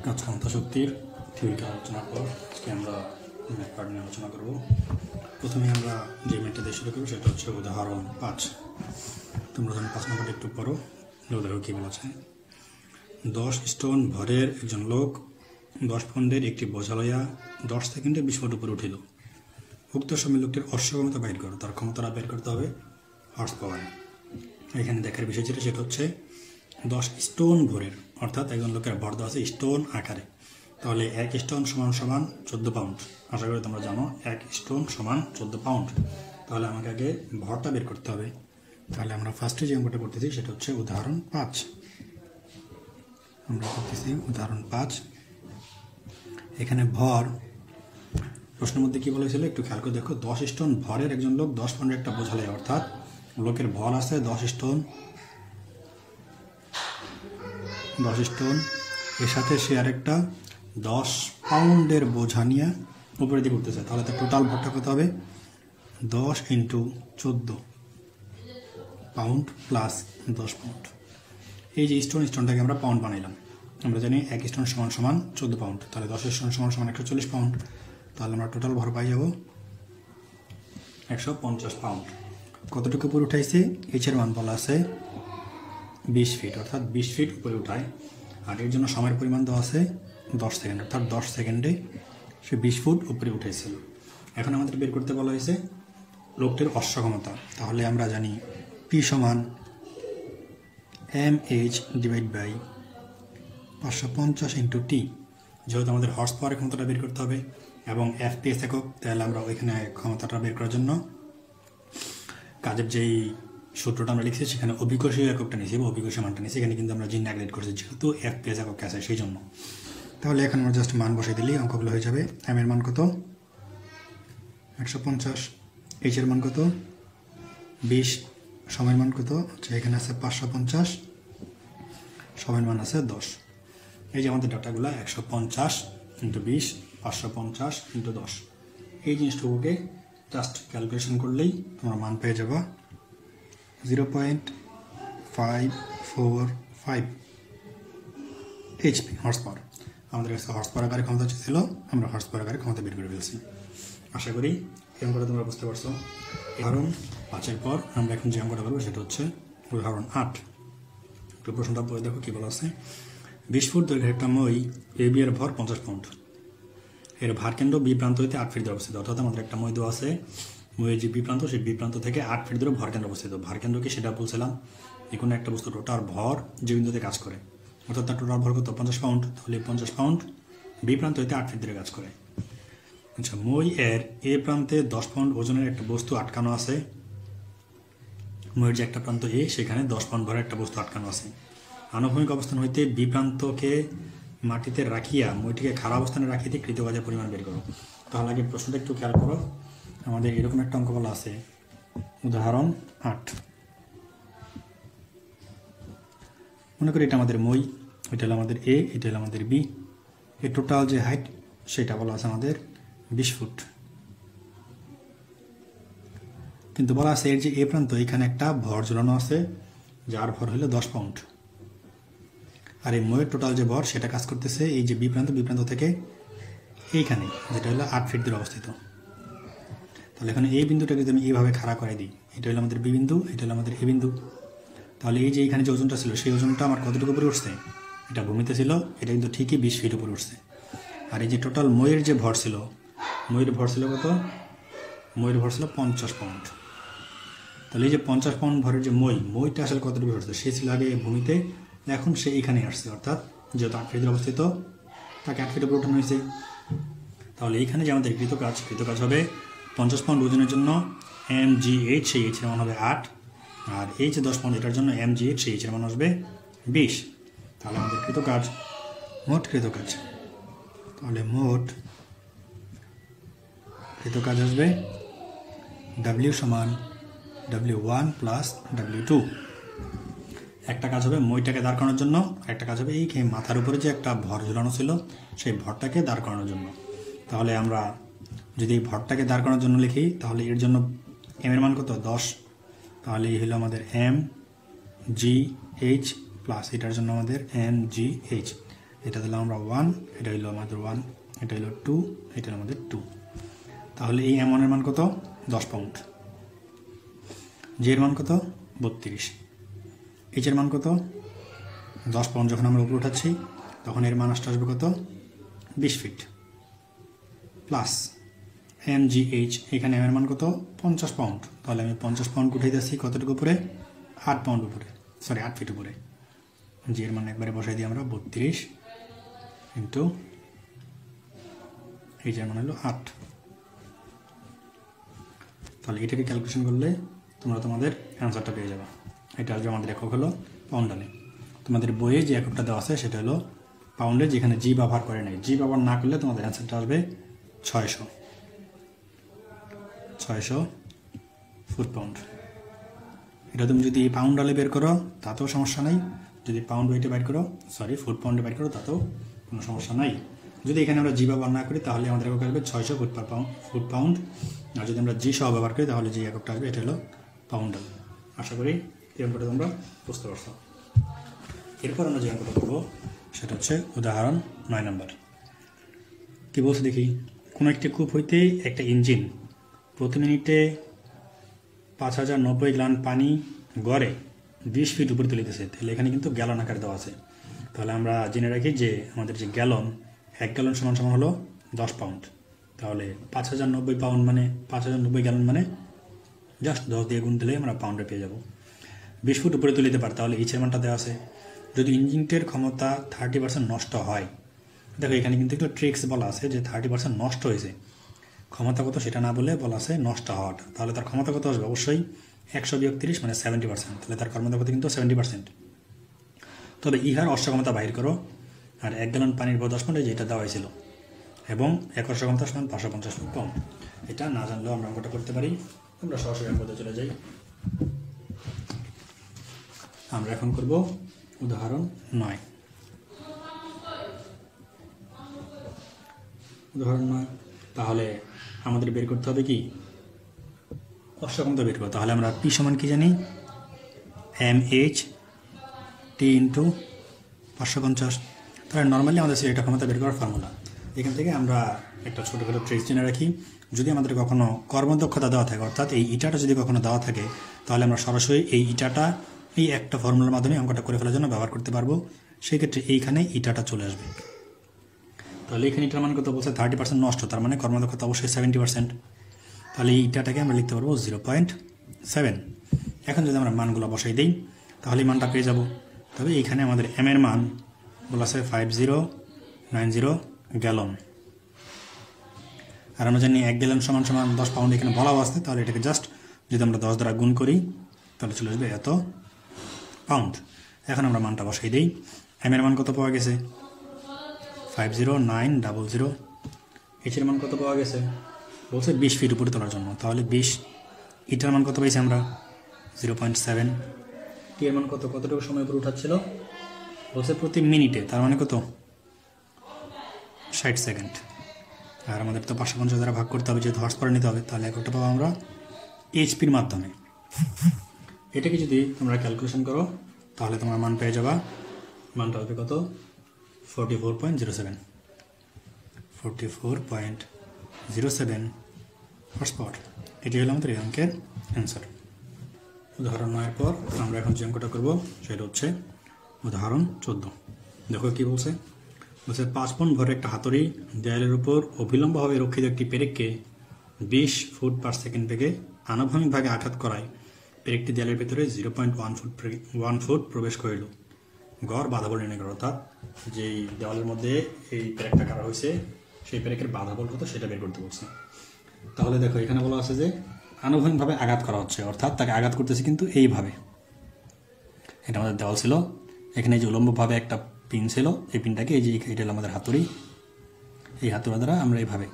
কাজ ক্ষমতা শক্তির থিওরিটা আলোচনার পর আজকে আমরা ম্যাথ পার্ট নিয়ে আলোচনা করব। প্রথমে আমরা যে ম্যাথটা দিয়ে শুরু করবো সেটা হচ্ছে উদাহরণ 5। তোমরা যখন 5 নম্বরটা একটু পড়ো, দেখো কী বলেছে। 10 স্টোন ভরের একজন লোক 10 পন্ডের একটি বোঝা লইয়া 10 সেকেন্ডে 20 ফুট উপরে উঠিল। উক্ত সময় লোকটির অশ্বক্ষমতা বাইর করো, তার ক্ষমতাটা বের করতে হবে হর্স পাওয়ারে। এখানে দেখার বিষয় যেটা সেটা হচ্ছে 10 স্টোন ভরের, অর্থাৎ একজন লোকের ভর দেওয়া আছে স্টোন আকারে। তাহলে 1 স্টোন সমান সমান 14 পাউন্ড। আশা করি তোমরা জানো 1 স্টোন সমান 14 পাউন্ড। তাহলে আমাকে আগে ভরটা বের করতে হবে। তাহলে আমরা ফার্স্টে যে অঙ্কটা করতেছি সেটা হচ্ছে উদাহরণ 5। আমরা করতেছি উদাহরণ 5। এখানে ভর প্রশ্নের মধ্যে কী বলেছিল একটু খেয়াল করে দেখো। 10 স্টোন ভরের একজন লোক 10 পাউন্ডের একটা বোঝা লয়, অর্থাৎ লোকের ভর আছে 10 স্টোন, এর সাথে সে আরেকটা 10 পাউন্ডের বোঝা নিয়ে উপরের দিকে উঠতেছে। তাহলে তার টোটাল ভরটা কত হবে? 10 × 14 পাউন্ড প্লাস 10 পাউন্ড। এই যে স্টোনটাকে আমরা পাউন্ড বানাইলাম। আমরা জানি 1 স্টোন সমান সমান 14 পাউন্ড। তাহলে 10 স্টোন সমান সমান 140 পাউন্ড। তাহলে আমরা টোটাল ভর পাই যাব 150 পাউন্ড। কতটুকু উপরে উঠাইছে? এইচের মান বলা আছে 20 ফিট, অর্থাৎ 20 ফিট উপরে উঠায়। আর এর জন্য সময়ের পরিমাণ দেওয়া আছে 10 সেকেন্ড, অর্থাৎ 10 সেকেন্ডে সে 20 ফুট উপরে উঠেছিল। এখন আমাদের বের করতে বলা হয়েছে লোকটির অশ্বক্ষমতা। তাহলে আমরা জানি P সমান mh ডিভাইড বাই 550 × t। যেহেতু আমাদের হর্স পাওয়ারের ক্ষমতাটা বের করতে হবে এবং FPS একক, তাহলে আমরা ওইখানে ক্ষমতাটা বের করার জন্য কাজের যেই সূত্রটা আমরা লিখছি সেখানে অভিকর্ষীয় এককটা নিয়েছি এবং অভিকর্ষীয় মানটা নিয়েছি। এখানে কিন্তু আমরা জি নেগলেক্ট করেছি যেহেতু FPS একক আছে সেই জন্য। তাহলে এখন আমরা জাস্ট মান বসাই দিলেই অঙ্কগুলো হয়ে যাবে। এম এর মান কত? 150। এইচ এর মান কত? 20। সময়ের মান কত? এখানে আছে 550, সময়ের মান আছে 10। এই যে আমাদের ডাটাগুলো 150 × 20, 550 × 10। এই জিনিসটুকুকে জাস্ট ক্যালকুলেশন করলেই তোমরা মান পেয়ে যাবা 0.545 HP হর্স পাওয়ার। আমাদের কাছে হর্স পাওয়ার আকারে ক্ষমতা ছিল, আমরা হর্স পাওয়ার আকারে ক্ষমতা বের করে ফেলছি। আশা করি এই অঙ্কটা তোমরা বুঝতে পারছো। উদাহরণ 5-এর পর আমরা এখন যে অঙ্কটা করবো সেটা হচ্ছে উদাহরণ 8। একটু প্রশ্নটা পড়ে দেখো কী বলা আছে। 20 ফুট দৈর্ঘ্যের একটা মই AB এর ভর 50 পাউন্ড। এর ভারকেন্দ্র বি প্রান্ত হইতে 8 ফিট দূরে অবস্থিত। অর্থাৎ আমাদের একটা মই দেওয়া আছে, মইয়ের যে বি প্রান্ত সেই বি প্রান্ত থেকে 8 ফিট দূরে ভরকেন্দ্র অবস্থিত। ভারকেন্দ্র কি সেটা বলছিলাম, যে কোনো একটা বস্তু টোটাল ভর যে বিন্দুতে কাজ করে, অর্থাৎ তার টোটাল ভর কত? 50 পাউন্ড। তাহলে 50 পাউন্ড বি প্রান্ত হইতে 8 ফিট দূরে কাজ করে। আচ্ছা, মই এর এ প্রান্তে 10 পাউন্ড ওজনের একটা বস্তু আটকানো আছে। মইয়ের যে একটা প্রান্ত এ, সেখানে 10 পাউন্ড ভরের একটা বস্তু আটকানো আছে। আনুভূমিক অবস্থান হইতে বি প্রান্তকে মাটিতে রাখিয়া মইটিকে খারাপ অবস্থানে রাখিতে কৃতকাজের পরিমাণ বের করো। তাহলে আগে প্রশ্নটা একটু খেয়াল করো। আমাদের এরকম একটা অঙ্ক বলা আছে উদাহরণ 8। মনে করি এটা আমাদের মই, এটা হলো আমাদের এ, এটা হলো আমাদের বি। এর টোটাল যে হাইট সেটা বলা আছে আমাদের 20 ফুট। কিন্তু বলা আছে এর যে এ প্রান্ত, এখানে একটা ভর ঝুলানো আছে যার ভর হলো 10 পাউন্ড। আর এই মইয়ের টোটাল যে ভর সেটা কাজ করতেছে এই যে বি প্রান্ত থেকে এইখানে, যেটা হলো 8 ফিট দূরে অবস্থিত। তাহলে এখানে এই বিন্দুটাকে যদি আমি এইভাবে খাড়া করে দিই, এটা হলো আমাদের বি বিন্দু, এটা হলো আমাদের এ বিন্দু। তাহলে এই যে এখানে যে ওজনটা ছিল সেই ওজনটা আমার কতটুকু উপরে উঠছে? এটা ভূমিতে ছিল, এটা কিন্তু ঠিকই 20 ফিট উপরে উঠছে। আর এই যে টোটাল মইয়ের যে ভর ছিল, মইয়ের ভর ছিল কত? মইয়ের ভর ছিল 50 পাউন্ড। তাহলে এই যে 50 পাউন্ড ভরের যে মইটা আসলে কতটুকু উঠছে? সে ছিল আগে ভূমিতে, এখন সে এখানে আসছে, অর্থাৎ যেহেতু 8 ফিট অবস্থিত তাকে 8 ফিট উপরে উঠানো হয়েছে। তাহলে এইখানে যে আমাদের কৃতকাজ হবে 50 পাউন্ড ওজনের জন্য mgh, সেই এইচের মান হবে 8। আর এই যে 10 পাউন্ড এটার জন্য mgh, সেই এইচের মান আসবে 20। তাহলে আমাদের মোট কৃতকাজ আসবে W সমান W1 প্লাস W2। একটা কাজ হবে মইটাকে দাঁড় করানোর জন্য, একটা কাজ হবে এই মাথার উপরে যে একটা ভর ঝুলানো ছিল সেই ভরটাকে দাঁড় করানোর জন্য। তাহলে আমরা যদি এই ভরটাকে দাঁড় করানোর জন্য লিখি, তাহলে এর জন্য এম এর মান কত? 10। তাহলে এই হলো আমাদের mgh প্লাস এটার জন্য আমাদের mgh। এটা দিলাম আমরা 1, এটা হইলো আমাদের 1, এটা হইলো 2, এটা হলো আমাদের 2। তাহলে এই M1 এর মান কত? 10 পাউন্ড। G এর মান কত? 32। H এর মান কত? 10 পাউন্ড। যখন আমরা উপরে উঠাচ্ছি তখন এর মান আসবে কত? 20 ফিট। প্লাস MGH, এখানে M এর মান কত? 50 পাউন্ড। তাহলে আমি 50 পাউন্ড উঠাইতেছি কতটুকু উপরে? 8 পাউন্ড উপরে, 8 ফিট উপরে। G এর মান একবারে বসাই দিই আমরা 32 ইন্টু H এর মান হলো 8। তাহলে এটাকে ক্যালকুলেশন করলে তোমরা তোমাদের অ্যান্সারটা পেয়ে যাবে। এটা আসবে আমাদের একক হলো পাউন্ডালে। তোমাদের বইয়ে যে এককটা দেওয়া আছে সেটা হলো পাউন্ডে, যেখানে জি ব্যবহার করে নাই। জি ব্যবহার না করলে তোমাদের অ্যান্সারটা আসবে 600 ফুট পাউন্ড। এটা তুমি যদি পাউন্ডালে বের করো তাতেও সমস্যা নাই, যদি পাউন্ড ওয়েটে বাইর করো, ফুট পাউন্ডে বাইর করো তাতেও কোনো সমস্যা নাই। যদি এখানে আমরা জি ব্যবহার না করি তাহলে আমাদের একক আসবে 600 ফুট পাউন্ড। আর যদি আমরা জি সহ ব্যবহার করি তাহলে যে এককটা আসবে এটা হলো পাউন্ডাল। আশা করি এই অঙ্কটা তোমরা বুঝতে পারছো। এরপর আমরা যে অঙ্কটা করবো সেটা হচ্ছে উদাহরণ 9 নম্বর। কী বলছে দেখি, কোনো একটি কূপ হইতে একটা ইঞ্জিন প্রতি মিনিটে 5090 গ্যালন পানি গড়ে 20 ফিট উপরে তুলিতেছে। তাহলে এখানে কিন্তু গ্যালন আকার দেওয়া আছে। তাহলে আমরা জেনে রাখি যে আমাদের যে গ্যালন, 1 গ্যালন সমান হলো 10 পাউন্ড। তাহলে 5090 পাউন্ড মানে 5090 গ্যালন মানে জাস্ট 10 দিয়ে গুণ দিলে আমরা পাউন্ডে পেয়ে যাব। 20 ফুট উপরে তুলিতে পারে, তাহলে এই মানটা দেওয়া আছে। যদি ইঞ্জিনটির ক্ষমতা 30% নষ্ট হয়, দেখো এখানে কিন্তু একটু ট্রিক্স বলা আছে যে 30% নষ্ট হয়েছে। ক্ষমতা কত সেটা না বলে বলা আছে নষ্ট হওয়াটা। তাহলে তার ক্ষমতা কত আসবে? অবশ্যই 100 বিয়োগ 30 মানে 70%। তাহলে তার ক্ষমতা কত? কিন্তু 70%। তবে ইহার অশ্ব ক্ষমতা বাহির করো। আর 1 গ্যালন পানির উপর 10 পাউন্ড যেটা দেওয়া হয়েছিল, এবং 1 অশ্ব ক্ষমতা সমান 550 ফুট পাউন্ড। এটা না জানলেও আমরা অঙ্কটা করতে পারি। আমরা সরাসরি অঙ্কতে চলে যাই। আমরা এখন করব উদাহরণ 9। উদাহরণ 9, তাহলে আমাদের বের করতে হবে কি? অশ্ব ক্ষমতা বের করবো। তাহলে আমরা পি সমান কি জানি? MHT into 550। তাহলে নর্মালি আমাদের এটা ক্ষমতা বের করার ফর্মুলা। এখান থেকে আমরা একটা ছোটোখাটো ট্রিক্স জেনে রাখি। যদি আমাদের কখনো কর্মদক্ষতা দেওয়া থাকে, অর্থাৎ এই ইটাটা যদি কখনো দেওয়া থাকে, তাহলে আমরা সরাসরি এই ইটাটা এই একটা ফর্মুলার মাধ্যমে অঙ্কটা করে ফেলার জন্য ব্যবহার করতে পারবো। সেই ক্ষেত্রে এইখানে ইটাটা চলে আসবে। তাহলে এখানে ইটার মান কত বলছে? 30% নষ্ট, তার মানে কর্মদক্ষতা অবশ্যই 70%। তাহলে এই ইটাটাকে আমরা লিখতে পারবো 0.7। এখন যদি আমরা মানগুলো বসাই দিই তাহলে মানটা পেয়ে যাব। তবে এইখানে আমাদের এম এর মান বলা আছে 5090 গ্যালন। আর আমরা জানি 1 গ্যালন সমান 10 পাউন্ড এখানে বলা আছে। তাহলে এটাকে জাস্ট যদি আমরা 10 দ্বারা গুণ করি তাহলে চলে আসবে এত পাউন্ড। এখন আমরা মানটা বসাই দিই। এম এর মান কত পাওয়া গেছে? 50900। এইচ এর মান কত পাওয়া গেছে? বলছে 20 ফিট উপরে তোলার জন্য। তাহলে 20। ইটার মান কত পাইছি আমরা? 0.7। টি এর মান কত? কতটুকু সময় উপরে উঠাচ্ছিল? বলছে প্রতি মিনিটে, তার মানে কত? 60 সেকেন্ড। আর আমাদের তো 550 দ্বারা ভাগ করতে হবে, যেহেতু হর্স পাওয়ার নিতে হবে। তাহলে একটা পাবো আমরা এইচপির মাধ্যমে। এটাকে যদি তোমরা ক্যালকুলেশন করো তাহলে তোমার মান পেয়ে যাবা। মানটা হবে কত? 44.07। 44.07 হর্স পাওয়ার। এটি হলো আমাদের এই অঙ্কের অ্যান্সার। উদাহরণ 9 পর আমরা এখন যে অঙ্কটা করবো সেটা হচ্ছে উদাহরণ 14। দেখো কি বলছে। বলছে 5 পউন্ড ভরের একটা হাতুড়ি দেয়ালের উপর অবিলম্বভাবে রক্ষিত একটি পেরেককে 20 ফুট পার সেকেন্ড বেগে আনুভূমিকভাবে আঘাত করায় পেরেকটি দেয়ালের ভেতরে 0.1 ফুট প্রবেশ করিল। গড় বাধা বল নির্ণয় করো। অর্থাৎ যেই দেওয়ালের মধ্যে এই পেরেকটা কাটা হয়েছে সেই পেরেকের বাধা বল কত সেটা বের করতে বলছে। তাহলে দেখো এখানে বলা আছে যে আনুভূমিকভাবে আঘাত করা হচ্ছে, অর্থাৎ তাকে আঘাত করতেছে কিন্তু এইভাবে। এটা আমাদের দেওয়াল ছিল, এখানে যে উলম্বভাবে একটা পিন ছিল, এই পিনটাকে এই যে এটা হলো আমাদের হাতুড়ি। এই হাতুড়া দ্বারা আমরা এইভাবে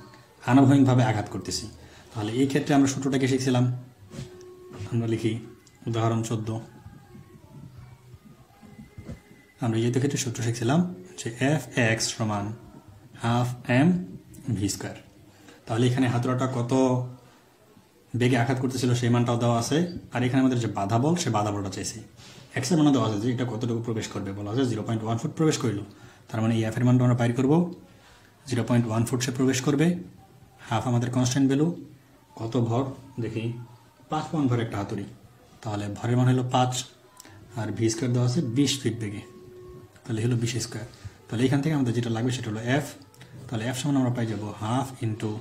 আনুভূমিকভাবে আঘাত করতেছি। তাহলে এই ক্ষেত্রে আমরা সূত্রটাকে শিখছিলাম। আমরা লিখি উদাহরণ 14। আমরা যেহেতু ক্ষেত্রে সূত্র শিখছিলাম যে Fx সমান হাফ mv²। তাহলে এখানে হাতুড়াটা কত বেগে আঘাত করতেছিল সেই মানটাও দেওয়া আছে। আর এখানে আমাদের যে বাধা বল, সে বাধা বলটা চাইছি। এক্সের মানে দেওয়া আছে যে এটা কতটুকু প্রবেশ করবে, বলা আছে 0.1 ফুট প্রবেশ করিল। তার মানে এই এফের মানটা আমরা বাইর করবো 0.1 ফুট সে প্রবেশ করবে। হাফ আমাদের কনস্ট্যান্ট ভ্যালু। কত ভর দেখি, 5 পাউন্ড ভর একটা হাতুড়ি, তাহলে ভরের মান হলো 5, আর ভি স্কোয়ার দেওয়া আছে 20 ফিট বেগে, তাহলে হলো 20 স্কোয়ার। তাহলে এখান থেকে আমাদের যেটা লাগবে সেটা হলো এফ। তাহলে এফ সমান আমরা পাই যাবো 1/2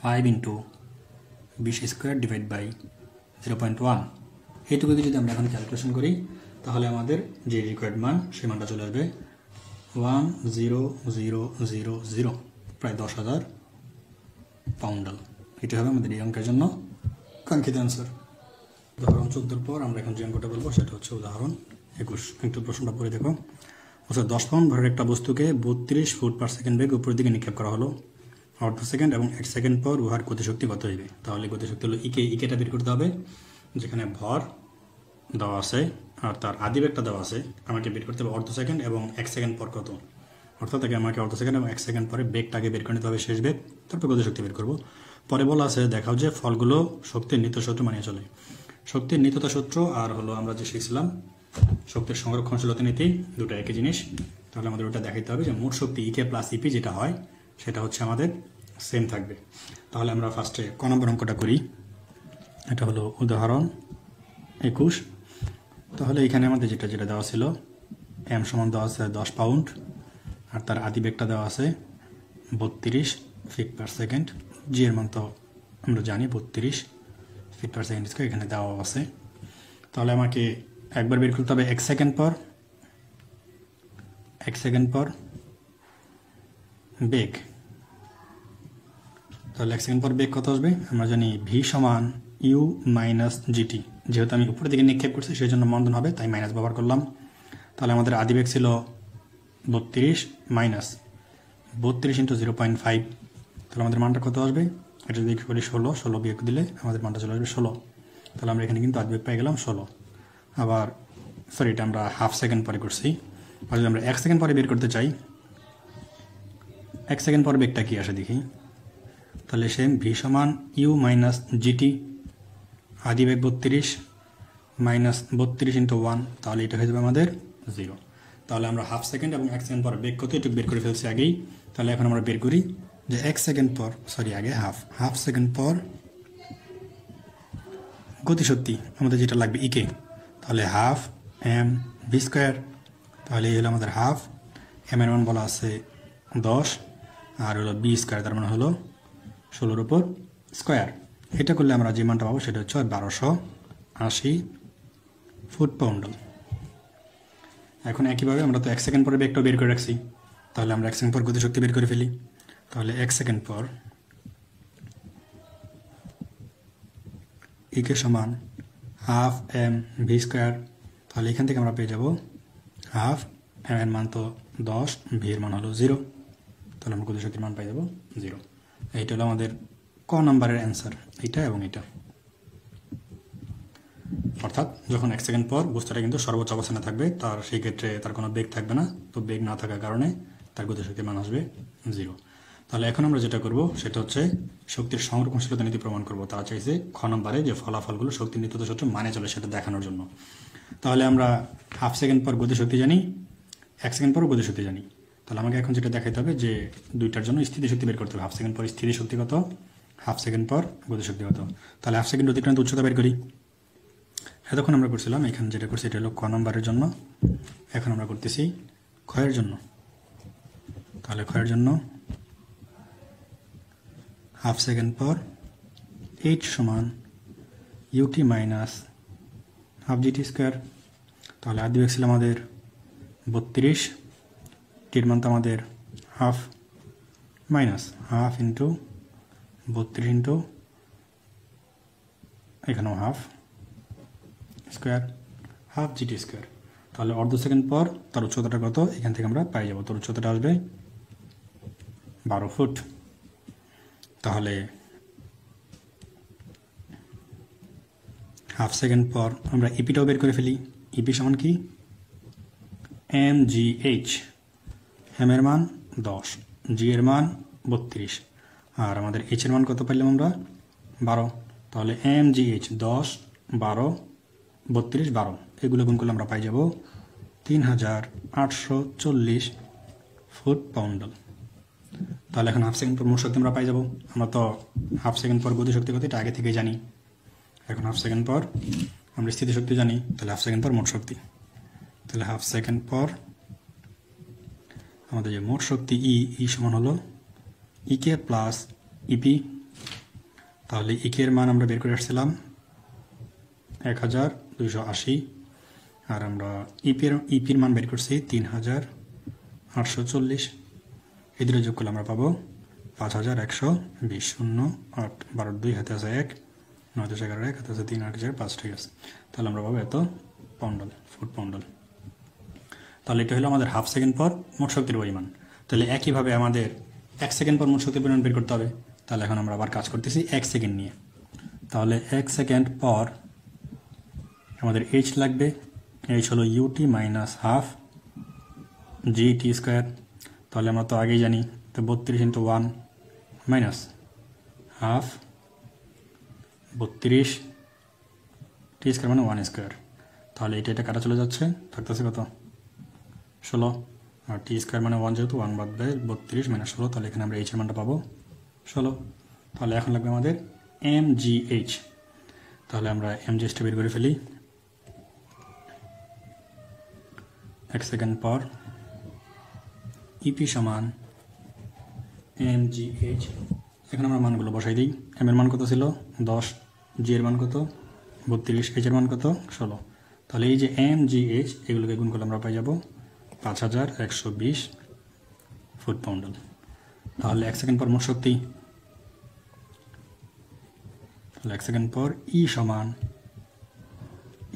× 5 × 20 স্কোয়ার ডিভাইড বাই 0.1। এইটুকু যদি আমরা এখন ক্যালকুলেশন করি তাহলে আমাদের যে রিকোয়ার্ড মান সেই মানটা চলে আসবে 10000, প্রায় 10,000 পাউন্ডাল। এটা হবে আমাদের এই অঙ্কের জন্য কাঙ্ক্ষিত অ্যান্সার। উদাহরণ 14 পর আমরা এখন যে অঙ্কটা বলবো সেটা হচ্ছে উদাহরণ 21। একটু প্রশ্নটা পড়ে দেখো। 10 পাউন্ড ভরের একটা বস্তুকে 32 ফুট পার সেকেন্ড বেগ উপরের দিকে নিক্ষেপ করা হলো। অর্ধ সেকেন্ড এবং 1 সেকেন্ড পর উহার গতিশক্তি কত হইবে? তাহলে গতিশক্তি হলো ইকেটা বের করতে হবে, যেখানে ভর দেওয়া আছে আর তার আদি বেগটা দেওয়া আছে। আমাকে বের করতে হবে অর্ধ সেকেন্ড এবং 1 সেকেন্ড পর কত, অর্থাৎ আমাকে অর্ধ সেকেন্ড এবং 1 সেকেন্ড পরে বেগটাকে বের করে নিতে হবে, শেষ বেগ, তারপর গতিশক্তি বের করবো। পরে বলা আছে দেখাও যে ফলগুলো শক্তির নিত্য সূত্র মানিয়ে চলে। শক্তির নিত্যতা সূত্র আর হলো আমরা যে শিখছিলাম শক্তির সংরক্ষণশীলতা নীতি, দুটো একই জিনিস। তাহলে আমাদের ওটা দেখাইতে হবে যে মোট শক্তি ইকে প্লাস ইপি যেটা হয় সেটা হচ্ছে আমাদের সেম থাকবে। তাহলে আমরা ফার্স্টে ক নম্বর অঙ্কটা করি। এটা হলো উদাহরণ 21। তাহলে এখানে আমাদের যেটা দেওয়া ছিল, এম সমান দেওয়া আছে 10 পাউন্ড আর তার আদি বেগটা দেওয়া আছে 32 ফিট পার সেকেন্ড। জি এর মান তো আমরা জানি 32 ফিট পার সেকেন্ড এখানে দেওয়া আছে। তাহলে আমাকে একবার বের করতে হবে 1 সেকেন্ড পর বেগ। তাহলে 1 সেকেন্ড পর বেগ কত আসবে? আমরা জানি ভি সমান ইউ মাইনাস জিটি। যেহেতু আমি উপরের দিকে নিক্ষেপ করছি সেই জন্য মন্দন হবে, তাই মাইনাস ব্যবহার করলাম। তাহলে আমাদের আদি বেগ ছিল 32 মাইনাস 32 × 0.5। তাহলে আমাদের মানটা কত আসবে? এটা যদি করি 16 বিয়োগ দিলে আমাদের মানটা চলে আসবে 16। তাহলে আমরা এখানে কিন্তু আদি বেগ পেয়ে গেলাম 16। আবার সরি, এটা আমরা হাফ সেকেন্ড পরে করছি। আর যদি আমরা 1 সেকেন্ড পরে বের করতে চাই, 1 সেকেন্ড পরে বেগটা কি আসে দেখি। তাহলে সেম ভি সমান ইউ মাইনাস জিটি, আদি বেগ 32 মাইনাস 32 × 1, তাহলে এটা হয়ে যাবে আমাদের 0। তাহলে আমরা হাফ সেকেন্ড এবং 1 সেকেন্ড পর বেগ কত এটুকু বের করে ফেলছি আগেই। তাহলে এখন আমরা বের করি যে 1 সেকেন্ড পর আগে হাফ সেকেন্ড পর গতিশক্তি আমাদের যেটা লাগবে ইকে। তাহলে হাফ এম ভি স্কোয়ার। তাহলে এই হলো আমাদের হাফ, এম এর মান বলা আছে 10 আর হলো বি স্কোয়ার, তার মানে হলো 16-র উপর স্কোয়ার। এটা করলে আমরা যে মানটা পাবো সেটা হচ্ছে 1280 ফুট পাউন্ডাল। এখন একইভাবে আমরা তো 1 সেকেন্ড পরে বেগটাও বের করে রাখছি, তাহলে আমরা 1 সেকেন্ড পর গতিশক্তি বের করে ফেলি। তাহলে 1 সেকেন্ড পর ইকে সমান হাফ এম ভি স্কোয়ার। তাহলে এখান থেকে আমরা পেয়ে যাব হাফ এম এর মান তো 10, ভি এর মান হলো 0, তাহলে আমরা গতিশক্তির মান পাই যাব 0। এইটা হলো আমাদের ক নাম্বারের অ্যান্সার, এইটা এবং এটা। অর্থাৎ যখন 1 সেকেন্ড পর বস্তুটা কিন্তু সর্বোচ্চ অবস্থানে থাকবে, তার সেই ক্ষেত্রে তার কোনো বেগ থাকবে না, তো বেগ না থাকার কারণে তার গতিশক্তির মান আসবে 0। তাহলে এখন আমরা যেটা করব সেটা হচ্ছে শক্তির সংরক্ষণশীলতা নীতি প্রমাণ করব। তারা চাইছে খ নম্বরে যে ফলাফলগুলো শক্তির নিত্যতা সূত্র মানে চলে সেটা দেখানোর জন্য। তাহলে আমরা হাফ সেকেন্ড পর গতিশক্তি জানি, 1 সেকেন্ড পর গতিশক্তি জানি। তাহলে আমাকে এখন যেটা দেখাতে হবে যে দুইটার জন্য স্থিতিশক্তি বের করতে হবে। হাফ সেকেন্ড পর স্থিতিশক্তি কত, হাফ সেকেন্ড পর গতিশক্তি কত। তাহলে হাফ সেকেন্ড অতিক্রান্ত উচ্চতা বের করি। এতক্ষণ আমরা করছিলাম, এখানে যেটা করছি এটা হলো ক নম্বরের জন্য, এখন আমরা করতেছি ক্ষয়ের জন্য। তাহলে ক্ষয়ের জন্য হাফ সেকেন্ড পর এইচ সমান u t minus half GT square. তাহলে আদি বেগ ছিল আমাদের 32, টির মান তো আমাদের half, minus half into 32 into এখানেও half square, half GT square. তাহলে অর্ধ সেকেন্ড পর তার উচ্চতাটা কত এখান থেকে আমরা পাই যাব। তার উচ্চতাটা আসবে 12 ফুট। তাহলে হাফ সেকেন্ড পর আমরা ইপিটাও বের করে ফেলি। ইপি সমান কি, এম জি এইচ। এম এর মান 10, জি এর মান 32 আর আমাদের এইচ এর মান কত পাইলাম আমরা 12। তাহলে এম জি এইচ 10, 12, 32, 12 এগুলো গুণ করলে আমরা পাই যাব 3840 ফুট পাউন্ডাল। তাহলে এখন হাফ সেকেন্ড পর মোট শক্তি আমরা পাই যাব। আমরা তো হাফ সেকেন্ড পর গতিশক্তি কত এটা আগে থেকেই জানি। এখন হাফ সেকেন্ড পর আমরা স্থিতিশক্তি জানি, তাহলে হাফ সেকেন্ড পর মোট শক্তি। তাহলে হাফ সেকেন্ড পর আমাদের যে মোট শক্তি ই সমান হলো ইকে প্লাস ইপি। তাহলে ইকে এর মান আমরা বের করে আসছিলাম 1280, আর আমরা ইপির মান বের করছি 3840। এই দুটো যোগ করলে আমরা পাবো 5120। 0 8 12 2 হাতে আছে 1, 9 10 11 1 হাতে আছে 3 8 4 5, ঠিক আছে। তাহলে আমরা পাবো এত পাউন্ডাল, ফুট পাউন্ডাল। তাহলে এটা হলো আমাদের হাফ সেকেন্ড পর মোট শক্তির পরিমাণ। তাহলে একইভাবে আমাদের 1 সেকেন্ড পর মোট শক্তির পরিমাণ বের করতে হবে। তাহলে এখন আমরা আবার কাজ করতেছি 1 সেকেন্ড নিয়ে। তাহলে 1 সেকেন্ড পর আমাদের এইচ লাগবে। এইচ হলো u t minus half GT square. তাহলে আমরা তো আগেই জানি, তো 32 into 1 minus half 32 t square মানে 1 স্কোয়ার। তাহলে এটা কাটা চলে যাচ্ছে, থাকতেছে কত 16, আর টি স্কোয়ার মানে 1 যেহেতু 1 বাদ দেয় 32 মাইনাস 16। তাহলে এখানে আমরা এইচের মানটা পাবো 16। তাহলে এখন লাগবে আমাদের এমজিএইচ। তাহলে আমরা এমজিএইচটা বের করে ফেলি। 1 সেকেন্ড পর ইপি সমান এমজিএইচ। এখন আমরা মানগুলো বসাই দিই। এম এর মান কত ছিল 10, জি এর মান কত 32, এইচ এর মান কত 16। তাহলে এই যে এমজিএইচ এগুলোকে গুণ করলে আমরা পাই যাব 5120 ফুট পাউন্ডাল। তাহলে 1 সেকেন্ড পর মোট শক্তি, তাহলে 1 সেকেন্ড পর ই সমান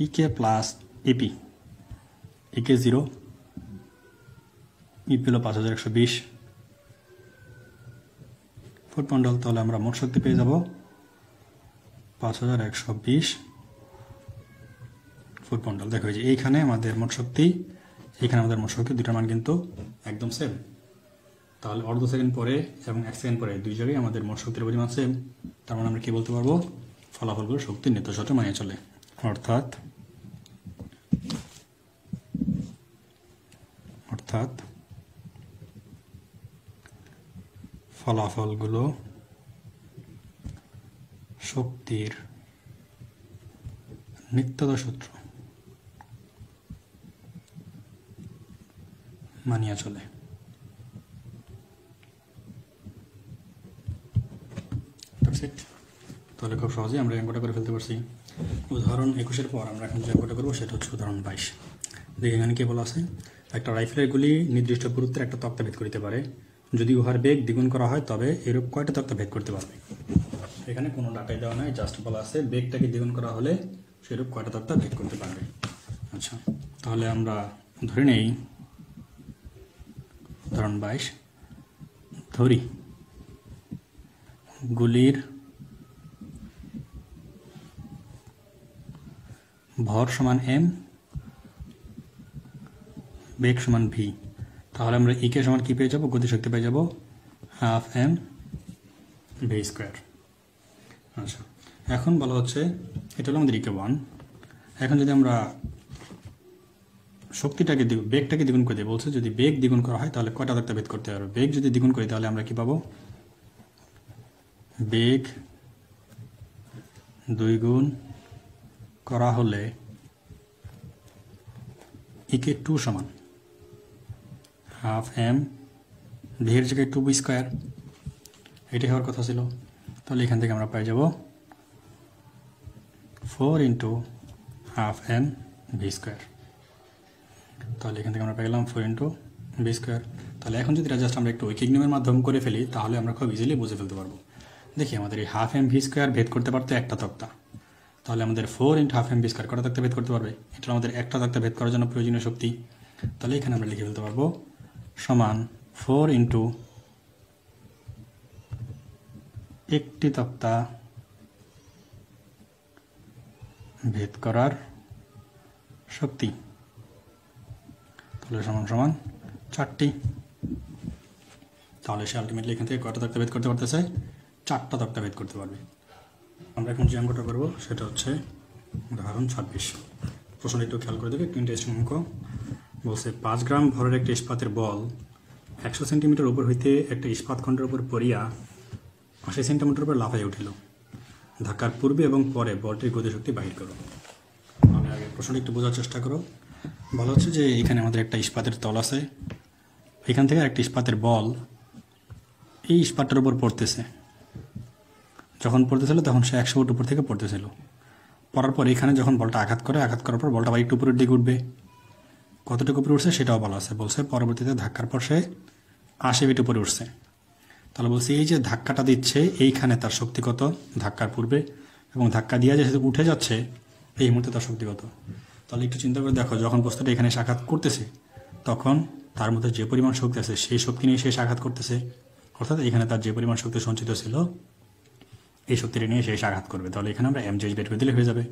ইকে প্লাস ইপি। ইকে 0, ইপি হলো 5120 ফুট পাউন্ডাল। তাহলে আমরা মোট শক্তি পেয়ে যাব 5120 ফুট পাউন্ডাল। দেখো এই যে এইখানে আমাদের মোট শক্তি, এখানে আমাদের মোট শক্তি দুটার মান কিন্তু একদম সেম। তাহলে অর্ধ সেকেন্ড পরে এবং 1 সেকেন্ড পরে দুই জায়গায় আমাদের মোট শক্তির পরিমাণ সেম। তার মানে আমরা কি বলতে পারবো, ফলাফলগুলো শক্তির নিত্যর সাথে মানিয়ে চলে। অর্থাৎ ফলাফলগুলো শক্তির নিত্যতা সূত্র মানিয়ে চলে। তাহলে খুব সহজেই আমরা অঙ্কটা করে ফেলতে পারছি। উদাহরণ 21-এর পর আমরা এখন যে অঙ্কটা করবো সেটা হচ্ছে উদাহরণ 22। দেখে এখানে কি বলা আছে, একটা রাইফেলের গুলি নির্দিষ্ট দূরত্বের একটা তক্তা ভেদ করিতে পারে। যদি উহার বেগ দ্বিগুণ করা হয় তবে এরূপ কয়টা তক্তা ভেদ করতে পারবে। এখানে কোনো ডাটাই দেওয়া নাই, জাস্ট বলা আছে বেগটাকে দ্বিগুণ করা হলে সেরূপ কয়টা তক্তা ভেদ করতে পারবে। আচ্ছা, তাহলে আমরা ধরে নেই উদাহরণ 22 ধরি গুলির ভর সমান এম, বেগ সমান ভি। তাহলে আমরা ইকে সমান কি পেয়ে যাবো, গতিশক্তি পেয়ে যাবো হাফ এম ভি স্কোয়ার। আচ্ছা, এখন বলা হচ্ছে এটা হলো আমাদের ইকে 1। এখন যদি আমরা শক্তিটাকে বেগটাকে দ্বিগুণ করে দিই, বলছে যদি বেগ দ্বিগুণ করা হয় তাহলে কয়টা তক্তা ভেদ করতে পারবে। বেগ যদি দ্বিগুণ করি তাহলে আমরা কি পাবো, বেগ 2 গুণ করা হলে ইকে 2 সমান হাফ এম ভি এর জায়গায় 2 স্কোয়ার, এটাই হওয়ার কথা ছিল। তাহলে এখান থেকে আমরা পাই যাব 4 into half m v square. তাহলে এখান থেকে আমরা পেয়ে গেলাম 4 ইন্টু ভি স্কোয়ার। তাহলে এখন যদি জাস্ট আমরা একটু ঐকিক নিয়মের মাধ্যমে করে ফেলি তাহলে আমরা খুব ইজিলি বুঝে ফেলতে পারবো। দেখি আমাদের এই হাফ এম ভি স্কোয়ার ভেদ করতে পারতো একটা তক্তা, তাহলে আমাদের 4 into half m v square কটা তক্তা ভেদ করতে পারবে। এটা আমাদের একটা তক্তা ভেদ করার জন্য প্রয়োজনীয় শক্তি। তাহলে এখানে আমরা লিখে ফেলতে পারবো সমান 4 ইন্টু একটি তক্তা ভেদ করার শক্তি। তাহলে সমান সমান 4টি। তাহলে সে আলটিমেটলি এখান থেকে কয়টা তক্তা ভেদ করতে পারতেছে, 4টা তক্তা ভেদ করতে পারবে। আমরা এখন যে অঙ্কটা করবো সেটা হচ্ছে উদাহরণ 26। প্রশ্নটা একটু খেয়াল করে দেবে, একটু ইন্টারেস্টিং অঙ্ক। বলছে 5 গ্রাম ভরের একটি ইস্পাতের বল 100 সেন্টিমিটার উপর হইতে একটা ইস্পাত খণ্ডের উপর পড়িয়া 80 সেন্টিমিটার উপর লাফাইয়া উঠিল। ধাক্কার পূর্বে এবং পরে বলটির গতিশক্তি বাহির করো। আমি আগে প্রশ্নটা একটু বোঝার চেষ্টা করো। বলা হচ্ছে যে এখানে আমাদের একটা ইস্পাতের তল আছে, এখান থেকে একটা ইস্পাতের বল এই ইস্পাতটার উপর পড়তেছে। যখন পড়তেছিল তখন সে 100 ফুট উপর থেকে পড়তেছিল। পড়ার পর এখানে যখন বলটা আঘাত করার পর বলটা আবার একটু উপরের দিকে উঠবে। কতটুকু উপরে উঠছে সেটাও বলা আছে। বলছে পরবর্তীতে ধাক্কার পর সে 80 ফিট উপরে উঠছে। তাহলে বলছে এই যে ধাক্কাটা দিচ্ছে এইখানে তার শক্তি কত ধাক্কার পূর্বে, এবং ধাক্কা দিয়ে যে উঠে যাচ্ছে এই মুহূর্তে তার শক্তি কত। তাহলে একটু চিন্তা করে দেখো, যখন বস্তুটা এখানে এসে আঘাত করতেছে তখন তার মধ্যে যে পরিমাণ শক্তি আছে সেই শক্তি নিয়ে শেষ আঘাত করতেছে, অর্থাৎ এখানে তার যে পরিমাণ শক্তি সঞ্চিত ছিল এই শক্তিটা নিয়ে শেষ আঘাত করবে। তাহলে এখানে আমরা mgh বের করে দিলে হয়ে যাবে।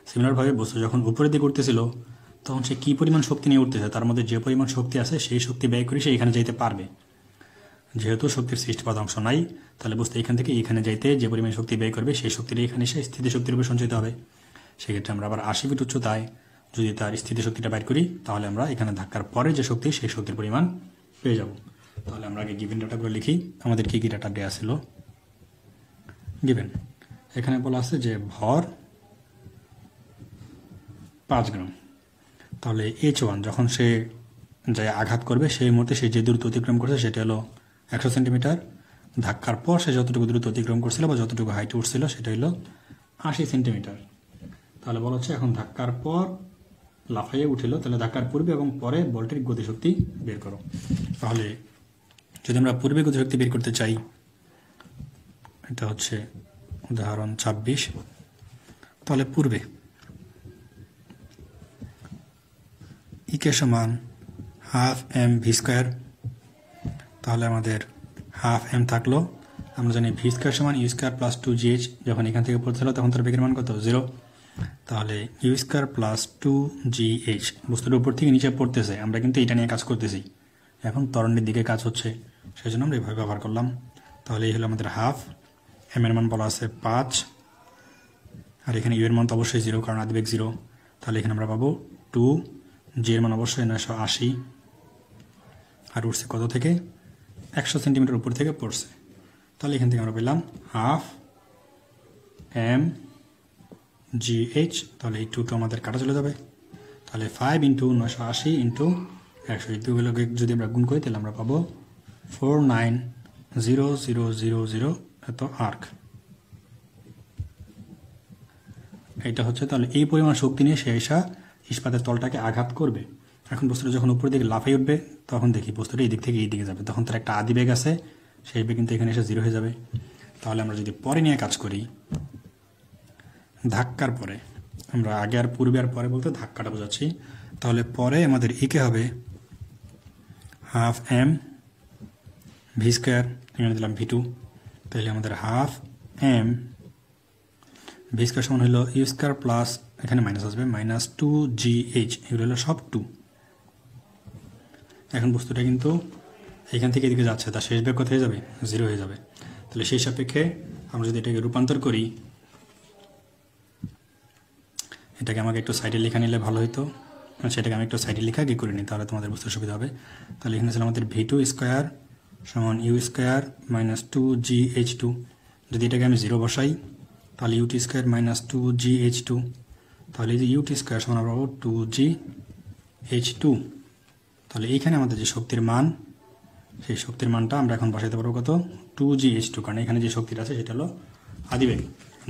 সিমিলারভাবে বস্তু যখন উপরের দিকে উঠতেছিল তখন সে কী পরিমাণ শক্তি নিয়ে উঠতেছে, তার মধ্যে যে পরিমাণ শক্তি আছে সেই শক্তি ব্যয় করে সে এখানে যাইতে পারবে। যেহেতু শক্তির সৃষ্টিপাত অংশ নাই, তাহলে বস্তু এখান থেকে এখানে যাইতে যে পরিমাণ শক্তি ব্যয় করবে সেই শক্তিটা এখানে এসে স্থিতিশক্তির উপর সঞ্চিত হবে। সেক্ষেত্রে আমরা আবার 80 ফিট উচ্চতায় যদি তার স্থিতিশক্তিটা বাইর করি তাহলে আমরা এখানে ধাক্কার পরে যে শক্তি সেই শক্তির পরিমাণ পেয়ে যাব। তাহলে আমরা আগে গিভেন ডাটাগুলো লিখি। আমাদের কী কী ডাটা দেওয়া ছিল গিভেন। এখানে বলা আছে যে ভর 5 গ্রাম। তাহলে H1 যখন সে যায় আঘাত করবে সেই মুহূর্তে সে যে দূরত্ব অতিক্রম করছে সেটা হলো 100 সেন্টিমিটার। ধাক্কার পর সে যতটুকু দূরত্ব অতিক্রম করছিল বা যতটুকু হাইটে উঠছিল সেটা হলো 80 সেন্টিমিটার। তাহলে বলা হচ্ছে এখন ধাক্কার পর লাফাইয়ে উঠিল, তাহলে ধাক্কার পূর্বে এবং পরে বলটির গতিশক্তি বের করো। তাহলে যদি আমরা পূর্বে গতিশক্তি বের করতে চাই, এটা হচ্ছে উদাহরণ 26। তাহলে পূর্বে ইকে সমান হাফ এম ভি স্কোয়ার। তাহলে আমাদের হাফ এম থাকলো, আমরা জানি ভি স্কোয়ার সমান ইউ স্কোয়ার প্লাস 2gh। যখন এখান থেকে পড়তেছিল তখন তার বেগের মান কত 0। তাহলে ইউ স্কোয়ার প্লাস 2gh বস্তুর উপর থেকে নিচে পড়তেছে, আমরা কিন্তু এটা নিয়ে কাজ করতেছি, এখন ত্বরণের দিকে কাজ হচ্ছে, সেই জন্য আমরা এভাবে ব্যবহার করলাম। তাহলে এই হলো আমাদের হাফ। এম এর মান বলা আছে 5, আর এখানে ইউ এর মান তো অবশ্যই 0 কারণ আদিবেগ 0। তাহলে এখানে আমরা পাবো 2, জি এর মান অবশ্যই 980, আর উঠছে কত থেকে 100 সেন্টিমিটার উপর থেকে পড়ছে। তাহলে এখান থেকে আমরা পেলাম হাফ এম জি এইচ। তাহলে এই 2 আমাদের কাটা চলে যাবে। তাহলে 5 × 980 × 100, এই দুগুলোকে যদি আমরা গুণ করি তাহলে আমরা পাবো 490000 এত আর্ক। এটা হচ্ছে তাহলে এই পরিমাণ শক্তি নিয়ে সে এসা ইস্পাতের তলটাকে আঘাত করবে। এখন বস্তুটা যখন উপরের দিকে লাফাই উঠবে তখন দেখি বস্তুটা এই দিক থেকে এই দিকে যাবে, তখন তার একটা আদি বেগ আছে, সেই বেগ কিন্তু এখানে এসে 0 হয়ে যাবে। তাহলে আমরা যদি পরে নিয়ে কাজ করি, ধাক্কার পরে, আমরা আগে আর পূর্বে আর পরে বলতে ধাক্কাটা বোঝাচ্ছি। তাহলে পরে আমাদের ইকে হবে হাফ এম ভি স্কোয়ার, এখানে দিলাম ভি2। তাহলে আমাদের হাফ এম ভি স্কোয়ার সমান হলো ইউ স্কোয়ার প্লাস, এখানে মাইনাস আসবে, মাইনাস 2gh, এগুলো হলো সব 2। এখন বস্তুটা কিন্তু এখান থেকে এদিকে যাচ্ছে, তার শেষ বেগ কোথায় যাবে 0 হয়ে যাবে। তাহলে সেই সাপেক্ষে আমরা যদি এটাকে রূপান্তর করি, এটাকে আমাকে একটু সাইডে লেখা নিলে ভালো হতো, সেটাকে আমি একটু সাইডে লেখা গিয়ে করে নিই, তাহলে তোমাদের বুঝতে সুবিধা হবে। তাহলে এখানে ছিল আমাদের ভি2 স্কোয়ার সমান ইউ স্কোয়ার মাইনাস 2gh2। যদি এটাকে আমি 0 বসাই তাহলে ইউটি স্কোয়ার মাইনাস 2gh2, তাহলে এই যে ইউটি স্কোয়ার সমান আমরা পাবো 2gh2। তাহলে এইখানে আমাদের যে শক্তির মান, সেই শক্তির মানটা আমরা এখন বসাইতে পারবো কত 2gh2, কারণ এখানে যে শক্তিটা আছে সেটা হলো আদিবেগ।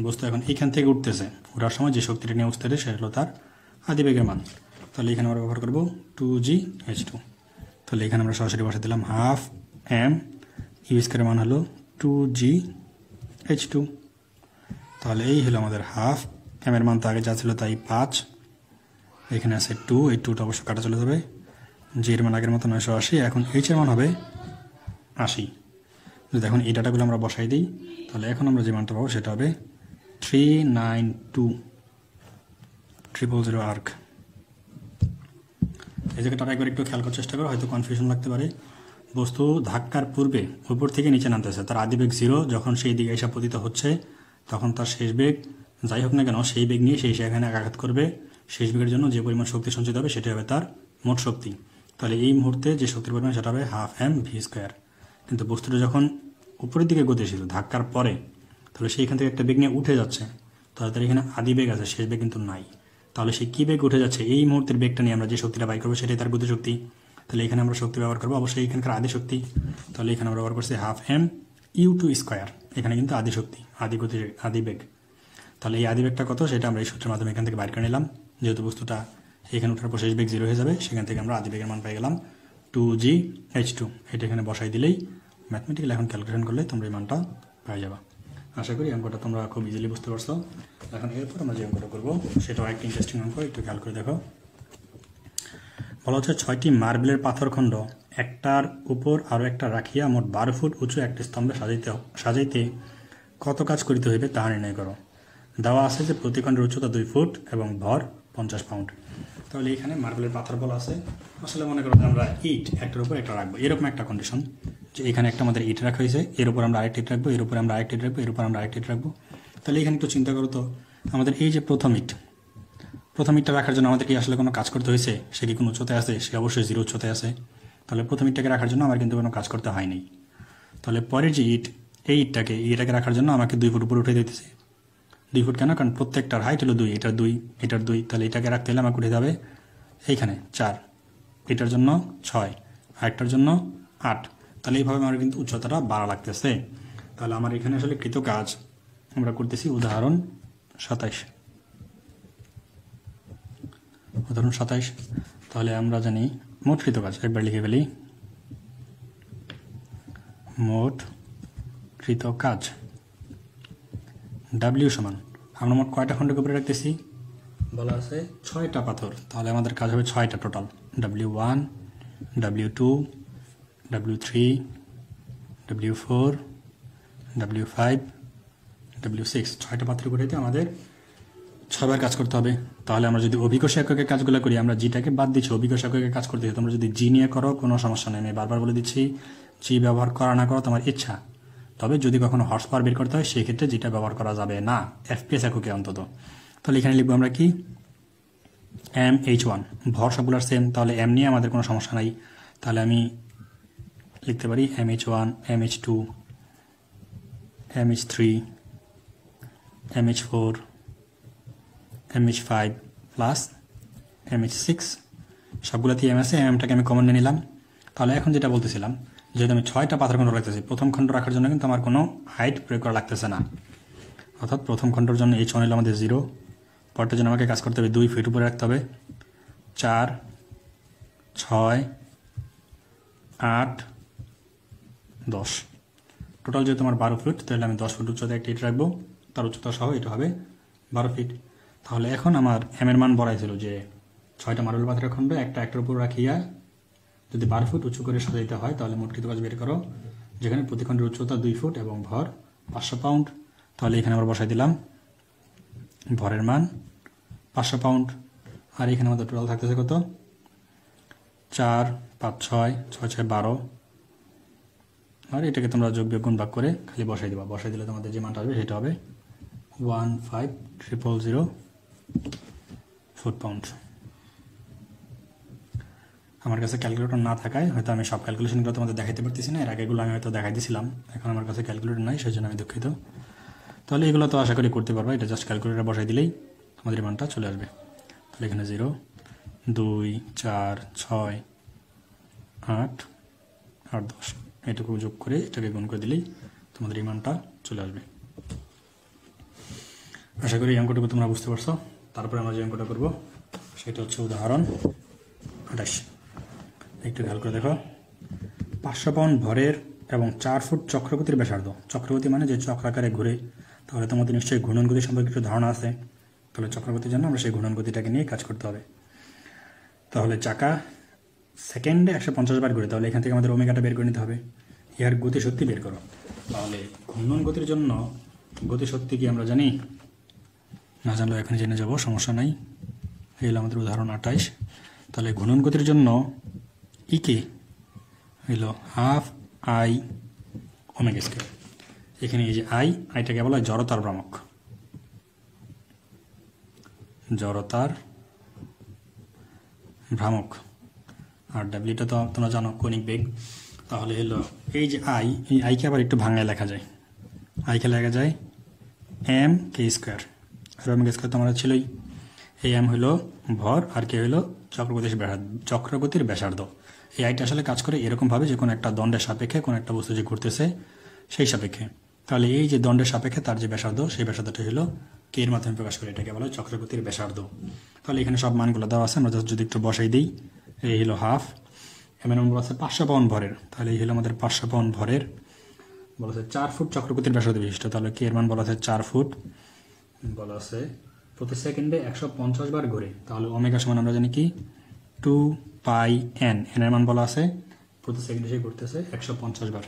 বস্তু এখন এইখান থেকে উঠতেছে, ওঠার সময় যে শক্তিটা নিয়ে উঠতে সেটা হলো তার আদিবেগের মান। তাহলে এখানে আমরা ব্যবহার করবো 2gh2। তাহলে এখানে আমরা সরাসরি বসাই দিলাম হাফ এম, ইউ স্কোয়ারের মান হলো 2gh2। তাহলে এই হলো আমাদের হাফ। এম এর মান তো আগে যা ছিল তাই 5, এখানে আছে 2, এই 2টা অবশ্য কাটা চলে যাবে। জি এর মান আগের মতো 980, এখন এইচ এর মান হবে 80। যদি এখন এই ডাটাগুলো আমরা বসাই দিই তাহলে এখন আমরা যে মানটা পাবো সেটা হবে 392,000 আর্ক। এই জায়গাটা একবার একটু খেয়াল করার চেষ্টা করো, হয়তো কনফিউশন লাগতে পারে। বস্তু ধাক্কার পূর্বে উপর থেকে নিচে নামতেছে, তার আদি বেগ 0, যখন সেই দিকে এসে পতিত হচ্ছে তখন তার শেষ বেগ যাই হোক না কেন সেই বেগ নিয়ে সেই সেখানে আঘাত করবে। শেষ বেগের জন্য যে পরিমাণ শক্তি সঞ্চিত হবে সেটা হবে তার মোট শক্তি। তাহলে এই মুহূর্তে যে শক্তির পরিমাণ সেটা হবে হাফ এম ভি স্কোয়ার। কিন্তু বস্তুটা যখন উপরের দিকে গতিশীল ধাক্কার পরে, তাহলে সেইখান থেকে একটা বেগ নিয়ে উঠে যাচ্ছে, তাহলে তার এখানে আদি বেগ আছে, শেষ বেগ কিন্তু নাই। তাহলে সে কী বেগ উঠে যাচ্ছে, এই মুহূর্তের বেগটা নিয়ে আমরা যে শক্তিটা বাই করবো সেটাই তার গতিশক্তি। তাহলে এখানে আমরা শক্তি ব্যবহার করবো অবশ্যই এখানকার আদি শক্তি। তাহলে এখানে আমরা ব্যবহার করছি half m u two square. এখানে কিন্তু আদি শক্তি, আদি বেগ। তাহলে এই আদি বেগটা কত সেটা আমরা এই সূত্রের মাধ্যমে এখান থেকে বাইর করে নিলাম। যেহেতু বস্তুটা এখানে ওঠার পর শেষ বেগ 0 হয়ে যাবে, সেখান থেকে আমরা আদি বেগের মান পাই গেলাম 2gh2। এটা এখানে বসাই দিলেই ম্যাথমেটিক্যাল এখন ক্যালকুলেশন করলে তোমরা এই মানটা পাই যাবা। আশা করি অঙ্কটা তোমরা খুব ইজিলি বুঝতে পারছো। এখন এরপর আমরা যে অঙ্কটা করবো সেটাও একটা ইন্টারেস্টিং অঙ্ক, একটু খেয়াল করে দেখো। বলা হচ্ছে 6টি মার্বেলের পাথরখণ্ড একটার উপর আরও একটা রাখিয়া মোট 12 ফুট উঁচু একটি স্তম্ভে সাজাইতে কত কাজ করিতে হইবে তাহা নির্ণয় করো। দেওয়া আছে যে প্রতি খণ্ডের উচ্চতা 2 ফুট এবং ভর 50 পাউন্ড। তাহলে এখানে মার্বেলের পাথর বলা আছে। আসলে মনে করো যে আমরা ইট একটার উপর একটা রাখবো, এরকম একটা কন্ডিশন যে এখানে একটা আমাদের ইট রাখা হয়েছে, এর উপর আমরা আরেকটি ইট রাখবো, এর উপর আমরা আরেকটি ইট রাখবো, এর উপর আমরা আরেকটি ইট রাখবো। তাহলে এখানে একটু চিন্তা করো তো, আমাদের এই যে প্রথম ইটটা রাখার জন্য আমাদের কি আসলে কোনো কাজ করতে হয়েছে? সে কি কোনো উচ্চতায় আছে? সে অবশ্যই 0 উচ্চতায় আছে। তাহলে প্রথম ইটটাকে রাখার জন্য আমার কিন্তু কোনো কাজ করতে হয়নি। তাহলে পরের যে এটাকে রাখার জন্য আমাকে 2 ফুট উপরে উঠে দিতেছে। 2 ফুট কেন? কারণ প্রত্যেকটার হাইট হলো 2, এটার 2, এটার 2। তাহলে এটাকে রাখতে হলে আমাকে উঠে যাবে এইখানে 4, এটার জন্য 6, আরেকটার জন্য 8। তাহলে এইভাবে আমার কিন্তু উচ্চতাটা বাড়া লাগতেছে। তাহলে আমার এখানে আসলে কৃত কাজ আমরা করতেছি উদাহরণ 27। তাহলে আমরা জানি মোট কৃত কাজ, একবার লিখে ফেলি। মোট কৃত কাজ ডাব্লিউ সমান, আমরা মোট কয়টা খণ্ডকে উপরে রাখতেছি? বলা আছে 6টা পাথর। তাহলে আমাদের কাজ হবে 6টা total, W1, W2, W3, W4, W5, W6। 6টা পাথর উপরে আমাদের 6বার কাজ করতে হবে। তাহলে আমরা যদি অভিকর্ষ এককের কাজগুলো করি, আমরা জিটাকে বাদ দিচ্ছি, অভিকর্ষ এককের কাজ করতে হবে। তোমরা যদি জি নিয়ে করো কোনো সমস্যা নেই, আমি বারবার বলে দিচ্ছি, জি ব্যবহার করা না করো তোমার ইচ্ছা। তবে যদি কখনো হর্স পাওয়ার বের করতে হয় সেই ক্ষেত্রে যেটা ব্যবহার করা যাবে না, এফপিএস এককে অন্তত। তাহলে এখানে লিখবো আমরা কি mh1, ভর সবগুলোর সেম, তাহলে এম নিয়ে আমাদের কোনো সমস্যা নাই। তাহলে আমি লিখতে পারি mh1, mh2, mh3, mh4, mh5 plus mh6, সবগুলোতেই এম আছে, এমটাকে আমি কমন নিয়ে নিলাম। তাহলে এখন যেটা বলতেছিলাম, যেহেতু আমি 6টা পাথর খণ্ড রাখতেছি, প্রথম খণ্ড রাখার জন্য কিন্তু আমার কোনো হাইট প্রয়োগ করা লাগতেছে না। অর্থাৎ প্রথম খণ্ডের জন্য h1 হলো আমাদের 0, পরটার জন্য আমাকে কাজ করতে হবে 2 ফিট উপরে রাখতে হবে, 4, 6, 8, 10। টোটাল যেহেতু আমার 12 ফিট, তাহলে আমি 10 ফুট উচ্চতায় একটা ইট রাখবো, তার উচ্চতা সহ এটা হবে 12 ফিট। তাহলে এখন আমার এর মান বলাই ছিল যে 6টা মার্বেল পাথরের খণ্ড একটার উপর রাখিয়া যদি 12 ফুট উঁচু করে সাজাইতে হয়, তাহলে মোট কৃত কাজ বের করো, যেখানে প্রতি খণ্ডের উচ্চতা 2 ফুট এবং ভর 500 পাউন্ড। তাহলে এখানে আমরা বসাই দিলাম ভরের মান 500 পাউন্ড। আর এখানে আমাদের টোটাল থাকতেছে কত? 4, 5, 6, 6, 6, 12। আর এটাকে তোমরা যোগ বিয়োগ গুণ ভাগ করে খালি বসাই দিবা। বসাই দিলে তোমাদের যে মানটা আসবে সেটা হবে 15000 ফুট পাউন্ড। আমার কাছে ক্যালকুলেটর না থাকায় হয়তো আমি সব ক্যালকুলেশনগুলো তোমাদের দেখাইতে পারতেছি না। এর আগেগুলো আমি হয়তো দেখাই দিয়েছিলাম, এখন আমার কাছে ক্যালকুলেটর নাই, সেই জন্য আমি দুঃখিত। তাহলে এগুলো তো আশা করি করতে পারবা, এটা জাস্ট ক্যালকুলেটর বসাই দিলেই আমাদের মানটা চলে আসবে। তাহলে এখানে 0, 2, 4, 6, 8, 10 এটুকু যোগ করে এটাকে গুণ করে দিলেই তোমাদের এই মানটা চলে আসবে। আশা করি এই অঙ্কটুকু তোমরা বুঝতে পারছো। তারপরে আমরা যে অঙ্কটা করবো সেটা হচ্ছে উদাহরণ 28। একটু খেয়াল করে দেখো, 500 পাউন্ড ভরের এবং 4 ফুট চক্রগতির ব্যাসার্ধ। চক্রগতি মানে যে চক্রাকারে ঘুরে, তাহলে তোমাদের নিশ্চয়ই ঘূর্ণন গতি সম্পর্কে একটু ধারণা আছে। তাহলে চক্রগতির জন্য আমরা সেই ঘূর্ণন গতিটাকে নিয়ে কাজ করতে হবে। তাহলে চাকা সেকেন্ডে 150 বার ঘুরে, তাহলে এখান থেকে আমাদের ওমেগাটা বের করে নিতে হবে, ইহার গতিশক্তি বের করো। তাহলে ঘূর্ণন গতির জন্য গতিশক্তি কি আমরা জানি? না জানলেও এখন জেনে যাব, সমস্যা নাই। এই হলো আমাদের উদাহরণ 28। তাহলে ঘূর্ণন গতির জন্য ইকে হইল হাফ আই ওমেগা স্কয়ার। এখানে এই যে আইটাকে বলা হয় জড়তার ভ্রামক। জড়তার ভ্রামক। আর ডাব্লিউটা তো তোমরা জানো কৌণিক বেগ। তাহলে হলো এই যে আই, এই আইকে আবার একটু ভাঙায় লেখা যায়, আইকে লেখা যায় এম কে স্কোয়ার। আর এম কে স্কোয়ার তো আমরা ছিলই। এই এম হলো ভর আর কে হলো চক্রগতির ব্যাসার্ধ। এই আইটা আসলে কাজ করে এরকমভাবে যে কোনো একটা দণ্ডের সাপেক্ষে কোনো একটা বস্তু যে ঘুরতেছে সেই সাপেক্ষে। তাহলে এই যে দণ্ডের সাপেক্ষে তার যে ব্যাসার্ধ, সেই ব্যাসার্ধটা হলো কে এর মাধ্যমে প্রকাশ করে, এটাকে বলা হয় চক্রগতির ব্যাসার্ধ। তাহলে এখানে সব মানগুলো দেওয়া আছে, আমরা যদি একটু বসাই দিই। এই হলো হাফ, এমন বলা আছে 500 পাউন্ড ভরের। তাহলে এই হলো আমাদের 500 পাউন্ড ভরের, বলা আছে 4 ফুট চক্রগতির ব্যাসার্ধ বিশিষ্ট। তাহলে কে এর মান বলা আছে 4 ফুট, বলা আছে প্রতি সেকেন্ডে 150 বার ঘুরে। তাহলে ওমেগা সমান আমরা জানি কি 2 পাই এন, এন এর মান বলা আছে প্রতি সেকেন্ডে সে ঘুরতেছে 150 বার।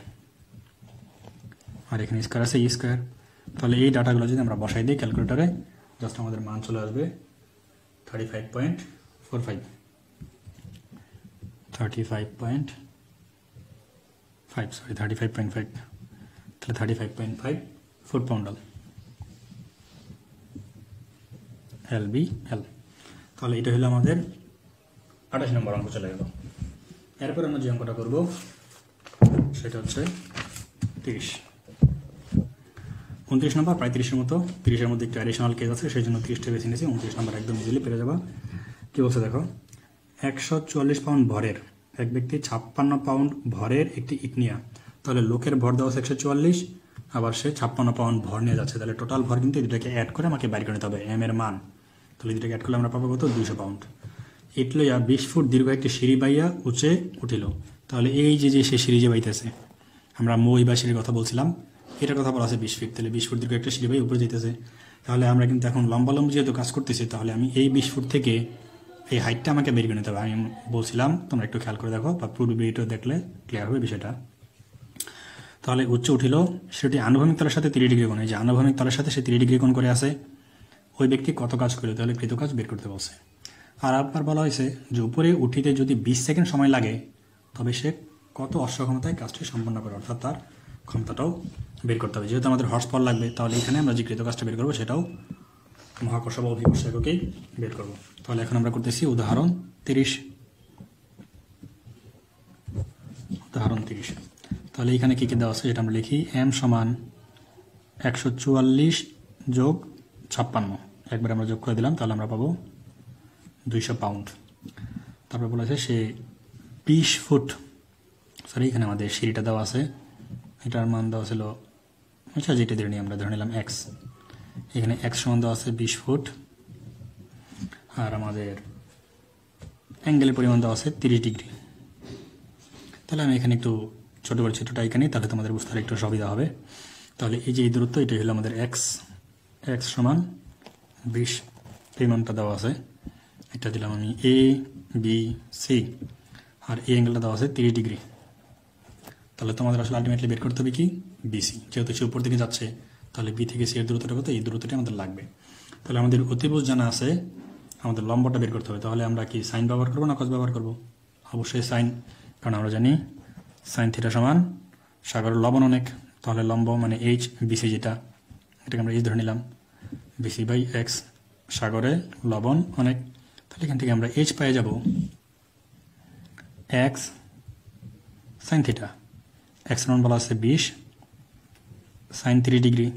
আর এখানে স্কোয়ার আছে ই স্কোয়ার। তাহলে এই ডাটাগুলো যদি আমরা বসাই দিই ক্যালকুলেটারে, জাস্ট আমাদের মান চলে আসবে 35.45, 35.5, তাহলে 35.5 ফুট পাউন্ডাল LBL। তাহলে এটা হলো আমাদের 28 নম্বর অঙ্ক চলে গেল। এরপর আমরা যে অঙ্কটা করব সেটা হচ্ছে 30, 29 নম্বর, প্রায় 30-এর মতো। 30-এর মধ্যে একটু অ্যাডিশনাল কেস আছে, সেই জন্য 30টা বেছে নিয়েছি। 29 নম্বর একদম ইজিলি পেরে যাবা। কি বলছে দেখো, 144 পাউন্ড ভরের এক ব্যক্তি 56 পাউন্ড ভরের একটি ইট নিয়া। তাহলে লোকের ভর দেওয়া 144, আবার সে 56 পাউন্ড ভর নিয়ে যাচ্ছে। তাহলে টোটাল ভর কিন্তু এটাকে অ্যাড করে আমাকে বাইর করে নিতে হবে এম এর মান। তাহলে এটাকে অ্যাড করলে আমরা পাবো কত, 200 পাউন্ড। ইট লইয়া 20 ফুট দীর্ঘ একটি সিঁড়ি বাইয়া উঁচে উঠিল। তাহলে এই যে সে সিঁড়ি যে বাইতেছে, আমরা মই বা সিঁড়ির কথা বলছিলাম, এটার কথা বলা আছে 20 ফিট। তাহলে 20 ফুট দীর্ঘ একটা সিঁড়ি বাই উপরে যেতেছে। তাহলে আমরা কিন্তু এখন লম্বালম্বি যেহেতু কাজ করতেছি, তাহলে আমি এই 20 ফুট থেকে এই হাইটটা আমাকে বের করে নিতে হবে। আমি বলছিলাম, তোমরা একটু খেয়াল করে দেখো বা পুরো ভিডিওটা দেখলে ক্লিয়ার হবে বিষয়টা। তাহলে উচ্চ উঠিল, সেটি আনুভূমিক তলের সাথে 30 ডিগ্রি কোণ। এই যে আনুভূমিক তলের সাথে সে 30 ডিগ্রি কোণ করে আছে। ওই ব্যক্তি কত কাজ করলো, তাহলে কৃত কাজ বের করতে বলছে। আর আবার বলা হয়েছে যে উপরে উঠিতে যদি 20 সেকেন্ড সময় লাগে, তবে সে কত অশ্বক্ষমতায় কাজটি সম্পন্ন করে, অর্থাৎ তার ক্ষমতাটাও বের করতে হবে। যেহেতু আমাদের হর্স পাওয়ার লাগবে, তাহলে এখানে আমরা যে কৃত কাজটা বের করবো সেটাও মহাকর্ষ বা অভিকর্ষ এককেই বের করব। তাহলে এখন আমরা করতেছি উদাহরণ 30। তাহলে এখানে কি কি দেওয়া আছে সেটা আমরা লিখি। এম সমান 144 যোগ 56, একবার আমরা যোগ করে দিলাম, তাহলে আমরা পাবো 200 পাউন্ড। তারপর বলেছে সে 20 ফুট, সরি এখানে আমাদের সিঁড়িটা দেওয়া আছে, এটার মান দেওয়া ছিল, আচ্ছা যেটা ধরে নিই আমরা, ধরে নিলাম এক্স। এখানে এক্স সমান দেওয়া আছে 20 ফুট, আর আমাদের অ্যাঙ্গেলের পরিমাণ দেওয়া আছে 30 ডিগ্রি। তাহলে আমি এখানে একটু ছোটো করে ছোটোটা এখানে, তাহলে তোমাদের বুঝতে একটু সুবিধা হবে। তাহলে এই যে এই দূরত্ব, এটাই হলো আমাদের এক্স। এক্স সমান 20, এই মানটা দেওয়া আছে, এটা দিলাম আমি এ বি সি, আর এই অ্যাঙ্গেলটা দেওয়া আছে 30 ডিগ্রি। তাহলে তোমাদের আসলে আলটিমেটলি বের করতে হবে কি, বিসি। যেহেতু সে উপর দিকে যাচ্ছে, তাহলে বি থেকে সি এর দূরত্বটা কত, এই দূরত্বটা আমাদের লাগবে। তাহলে আমাদের অতিভুজ জানা আছে, আমাদের লম্বটা বের করতে হবে। তাহলে আমরা কি সাইন ব্যবহার করবো না কস ব্যবহার করবো? অবশ্যই সাইন, কারণ আমরা জানি সাইন থিটা সমান সাগরের লবণ অনেক। তাহলে লম্ব মানে এইচ, বিসি যেটা, এটাকে আমরা এইচ ধরে নিলাম, বিসি বাই এক্স, সাগরে লবণ অনেক। তাহলে এখান থেকে আমরা এইচ পেয়ে যাব এক্স সাইন থিটা। এক্স মান বলা আছে 20, সাইন 30 ডিগ্রি,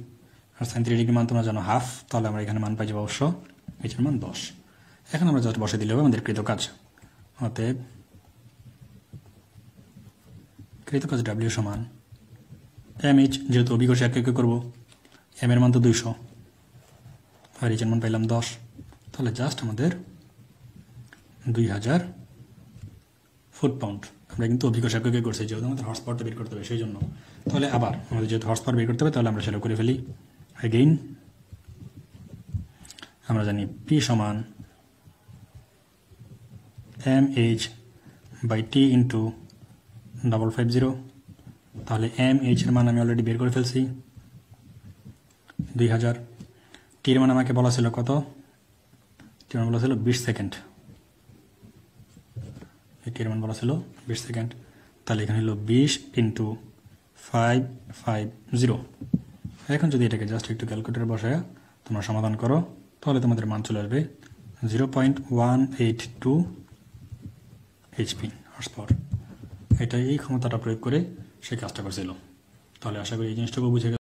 আর সাইন 30 ডিগ্রি মান তোমরা জানো হাফ। তাহলে আমরা এখানে মান পাই যাবো অবশ্য এইচের মান 10। এখন আমরা জাস্ট বসে দিলে হবে আমাদের কৃত কাজ। অতএব কৃত কাজ ডাব্লিউ সমান এম এইচ, যেহেতু অভিকর্ষে এক এক করবো, এম এর মান তো 200, আর এইচের মান পাইলাম 10। তাহলে জাস্ট আমাদের 2000 ফুট পাউন্ড। আমরা কিন্তু অভিকর্ষ এককে করছি, যেহেতু আমাদের হর্স পাওয়ারটা বের করতে হবে সেই জন্য। তাহলে আবার আমাদের যেহেতু হর্স পাওয়ার বের করতে হবে, তাহলে আমরা সেটা করে ফেলি। অ্যাগেইন আমরা জানি পি সমান m h by t into 550। তাহলে এম এইচ এর মান আমি অলরেডি বের করে ফেলছি 2000। টির মান আমাকে বলা ছিল কত, টির মান বলা ছিল 20 সেকেন্ড, টির মান বলা ছিল 20 সেকেন্ড। তাহলে এখানে হলো 20 ইন্টু 550। এখন যদি এটাকে জাস্ট একটু ক্যালকুলেটারে বসায় তোমরা সমাধান করো, তাহলে তোমাদের মান চলে আসবে 0.182 এইচপি, হর্স পাওয়ার। এটা এই ক্ষমতাটা প্রয়োগ করে সে কাজটা করছিল। তাহলে আশা করি এই জিনিসটুকু বুঝে গেল।